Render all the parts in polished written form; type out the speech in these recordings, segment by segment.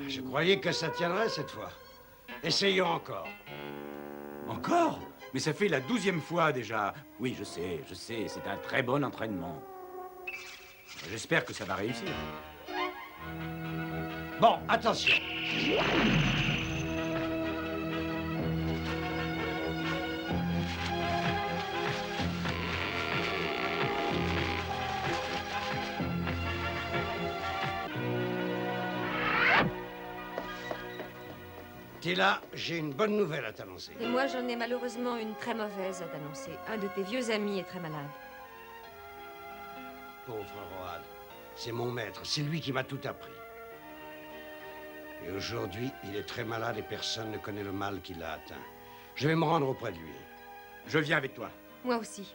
Je croyais que ça tiendrait cette fois. Essayons encore. Encore? Mais ça fait la 12e fois déjà. Oui, je sais, c'est un très bon entraînement. J'espère que ça va réussir. Bon, attention. Tila, j'ai une bonne nouvelle à t'annoncer. Et moi, j'en ai malheureusement une très mauvaise à t'annoncer. Un de tes vieux amis est très malade. Pauvre Rohan, c'est mon maître, c'est lui qui m'a tout appris. Et aujourd'hui, il est très malade et personne ne connaît le mal qui l'a atteint. Je vais me rendre auprès de lui. Je viens avec toi. Moi aussi.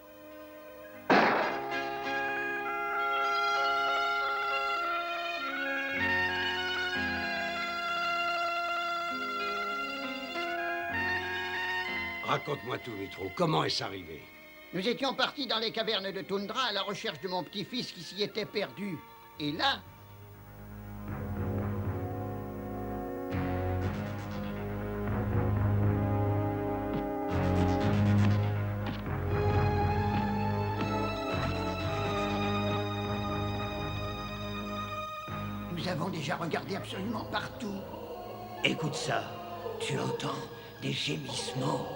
Raconte-moi tout, Mitro. Comment est-ce arrivé? Nous étions partis dans les cavernes de Toundra à la recherche de mon petit-fils qui s'y était perdu. Et là... Nous avons déjà regardé absolument partout. Écoute ça. Tu entends des gémissements.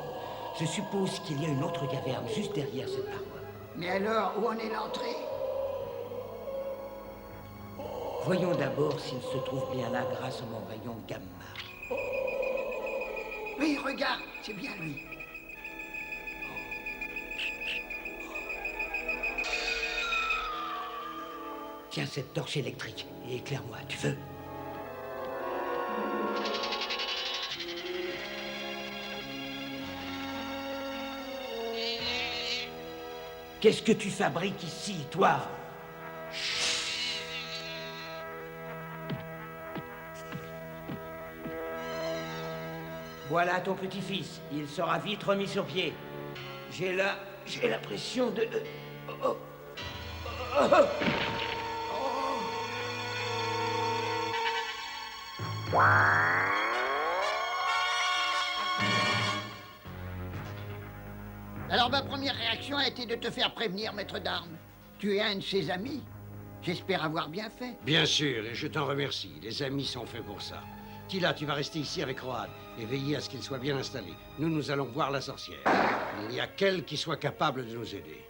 Je suppose qu'il y a une autre caverne juste derrière cette paroi. Mais alors, où en est l'entrée? Voyons d'abord s'il se trouve bien là grâce à mon rayon gamma. Oui, regarde, c'est bien lui. Tiens cette torche électrique et éclaire-moi, tu veux? Qu'est-ce que tu fabriques ici, toi? Voilà ton petit-fils. Il sera vite remis sur pied. J'ai l'impression de... Oh. Oh. Oh. Alors ma première réaction a été de te faire prévenir, maître d'armes. Tu es un de ses amis. J'espère avoir bien fait. Bien sûr, et je t'en remercie. Les amis sont faits pour ça. Tila, tu vas rester ici avec Rohan et veiller à ce qu'il soit bien installé. Nous allons voir la sorcière. Il n'y a qu'elle qui soit capable de nous aider.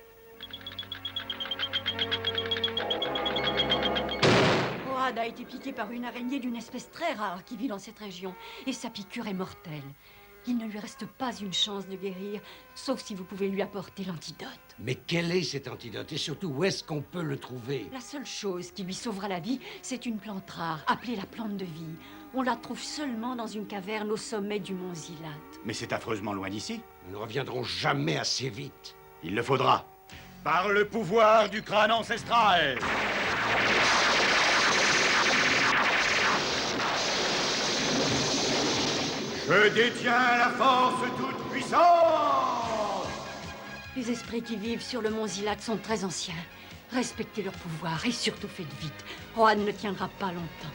Rohan a été piqué par une araignée d'une espèce très rare qui vit dans cette région. Et sa piqûre est mortelle. Il ne lui reste pas une chance de guérir, sauf si vous pouvez lui apporter l'antidote. Mais quel est cet antidote? Et surtout, où est-ce qu'on peut le trouver? La seule chose qui lui sauvera la vie, c'est une plante rare, appelée la plante de vie. On la trouve seulement dans une caverne au sommet du mont Zilat. Mais c'est affreusement loin d'ici. Nous ne reviendrons jamais assez vite. Il le faudra. Par le pouvoir du crâne ancestral. Je détiens la force toute puissante. Les esprits qui vivent sur le mont Zilat sont très anciens. Respectez leur pouvoir et surtout faites vite. Rohan ne tiendra pas longtemps.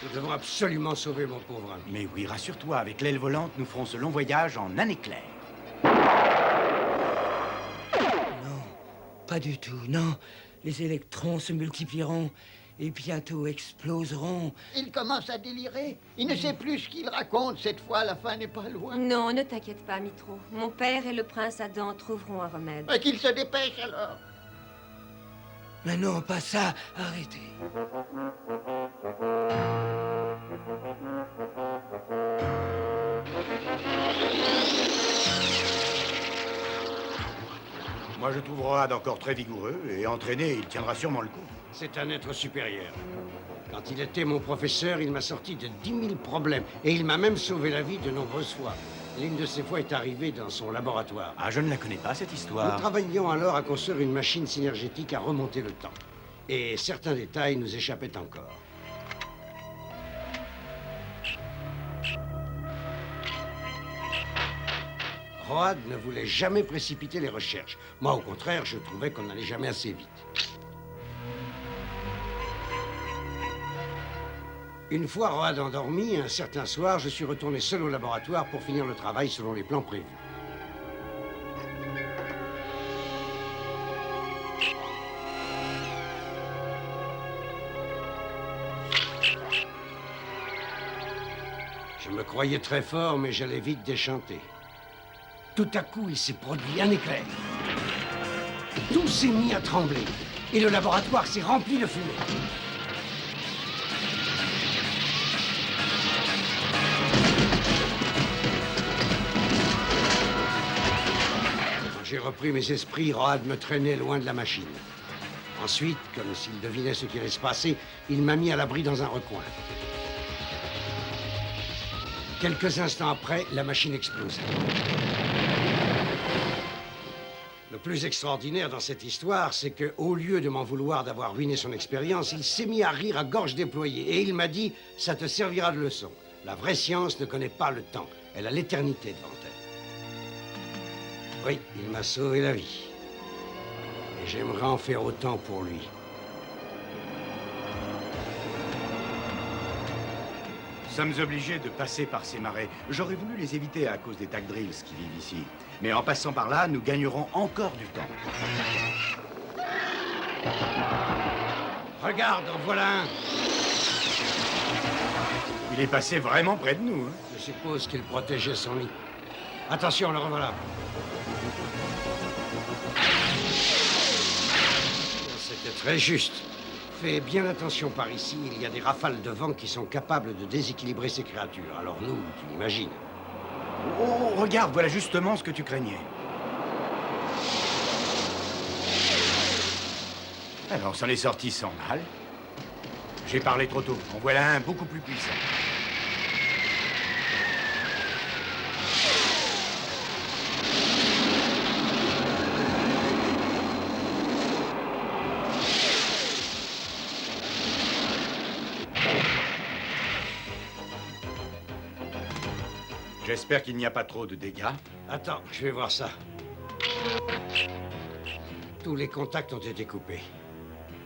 Nous devons absolument sauver mon pauvre ami. Mais oui, rassure-toi, avec l'aile volante, nous ferons ce long voyage en un éclair. Non, pas du tout, non. Les électrons se multiplieront et bientôt exploseront. Il commence à délirer. Il ne sait plus ce qu'il raconte. Cette fois, la fin n'est pas loin. Non, ne t'inquiète pas, Mitro. Mon père et le prince Adam trouveront un remède. Qu'il se dépêche alors. Mais non, pas ça. Arrêtez. Moi, je trouve Rohan encore très vigoureux et entraîné, il tiendra sûrement le coup. C'est un être supérieur. Quand il était mon professeur, il m'a sorti de 10 000 problèmes. Et il m'a même sauvé la vie de nombreuses fois. L'une de ces fois est arrivée dans son laboratoire. Ah, je ne la connais pas, cette Nous histoire. travaillions alors à construire une machine synergétique à remonter le temps. Et certains détails nous échappaient encore. Road ne voulait jamais précipiter les recherches. Moi, au contraire, je trouvais qu'on n'allait jamais assez vite. Une fois Road endormi, un certain soir, je suis retourné seul au laboratoire pour finir le travail selon les plans prévus. Je me croyais très fort, mais j'allais vite déchanter. Tout à coup, il s'est produit un éclair. Tout s'est mis à trembler. Et le laboratoire s'est rempli de fumée. Quand j'ai repris mes esprits, Road me traînait loin de la machine. Ensuite, comme s'il devinait ce qui allait se passer, il m'a mis à l'abri dans un recoin. Quelques instants après, la machine explose. Le plus extraordinaire dans cette histoire, c'est qu'au lieu de m'en vouloir d'avoir ruiné son expérience, il s'est mis à rire à gorge déployée. Et il m'a dit, ça te servira de leçon. La vraie science ne connaît pas le temps. Elle a l'éternité devant elle. Oui, il m'a sauvé la vie. Et j'aimerais en faire autant pour lui. Nous sommes obligés de passer par ces marais. J'aurais voulu les éviter à cause des tagdrills qui vivent ici. Mais en passant par là, nous gagnerons encore du temps. Regarde, en voilà un. Il est passé vraiment près de nous, hein. Je suppose qu'il protégeait son lit. Attention, le revoilà. C'était très juste. Fais bien attention par ici, il y a des rafales de vent qui sont capables de déséquilibrer ces créatures. Alors nous, tu l'imagines. Oh, regarde, voilà justement ce que tu craignais. Alors, on s'en est sorti sans mal. J'ai parlé trop tôt. En voilà un beaucoup plus puissant. J'espère qu'il n'y a pas trop de dégâts. Attends, je vais voir ça. Tous les contacts ont été coupés.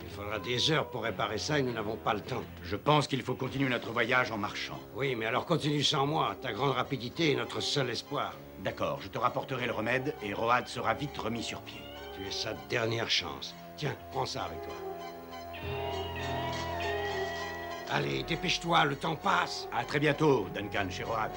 Il faudra des heures pour réparer ça et nous n'avons pas le temps. Je pense qu'il faut continuer notre voyage en marchant. Oui, mais alors continue sans moi. Ta grande rapidité est notre seul espoir. D'accord, je te rapporterai le remède et Road sera vite remis sur pied. Tu es sa dernière chance. Tiens, prends ça avec toi. Allez, dépêche-toi, le temps passe. À très bientôt, Duncan, chez Road.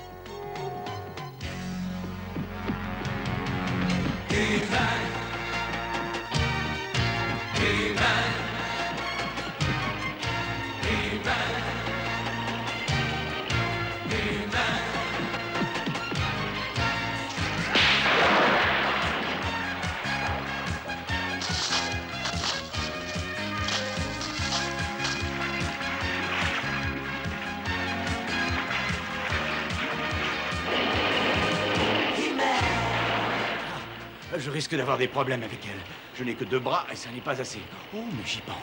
Je risque d'avoir des problèmes avec elle. Je n'ai que 2 bras et ça n'est pas assez. Oh, mais j'y pense.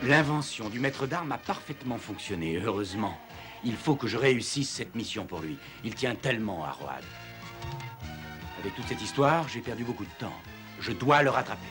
L'invention du maître d'armes a parfaitement fonctionné, heureusement. Il faut que je réussisse cette mission pour lui. Il tient tellement à Road. Avec toute cette histoire, j'ai perdu beaucoup de temps. Je dois le rattraper.